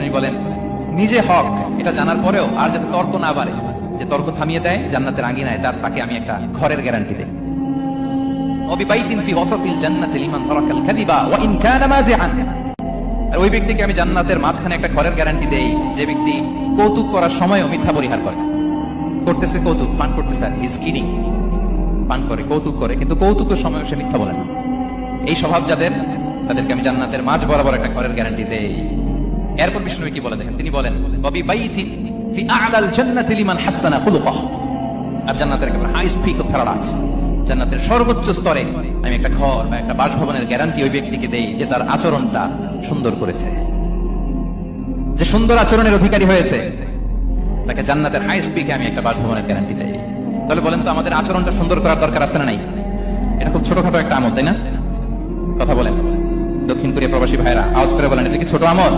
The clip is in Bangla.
বিষ্ণু বলেন নিজে হক এটা জানার পরেও আর যাতে তর্ক না বাড়ে, যে তর্ক থামিয়ে দেয় জান্নাতের আঙ্গিনায়, তাকে আমি একটা ঘরের গ্যারান্টি দেই। ওয়াবিবাইতিন ফি ওয়াসাতিল জান্নাতি লিমান তারাকাল কাযিবা ওয়া ইন কানা মাযিআন। আর ওই ব্যক্তিকে আমি জান্নাতের মাঝখানে একটা ঘরের গ্যারান্টি দেই, যে ব্যক্তি কৌতুক করার সময়ও মিথ্যা পরিহার করে। করতেছে কৌতুক, ফান করতেছে, হি ইজ কিডিং, পান করে, কৌতুক করে, কিন্তু কৌতুকের সময় সে মিথ্যা বলে না। এই স্বভাব যাদের, তাদেরকে আমি জান্নাতের মাঝ বরাবর একটা ঘরের গ্যারান্টি দেই। এরপর বিষ্ণু কি বলে দেখেন, তিনি বলেন ওয়াবিবাইতিন ফি আ'লাল জান্নাতি লিমান হাসানা খুলুকাহু। আর জান্নাতের একটা হাইস্ট পিক অফ প্যারাডাইস, জান্নাতের সর্বোচ্চ স্তরে আমি একটা ঘর বা একটা বাসভবনের গ্যারান্টি ওই ব্যক্তিকে দেই যে তার আচরণটা সুন্দর করেছে, যে সুন্দর আচরণের অধিকারী হয়েছে, তাকে জান্নাতের হাইস্ট পিকে আমি একটা বাসভবনের গ্যারান্টি দেই। তাহলে বলেন তো আমাদের আচরণটা সুন্দর করার দরকার আছে না নাই? এটা খুব ছোটখাটো একটা আমল, তাই না? কথা বলেন দক্ষিণ কোরিয়া প্রবাসী ভাইরা, আওয়াজ করে বলেন এটা কি ছোট আমল?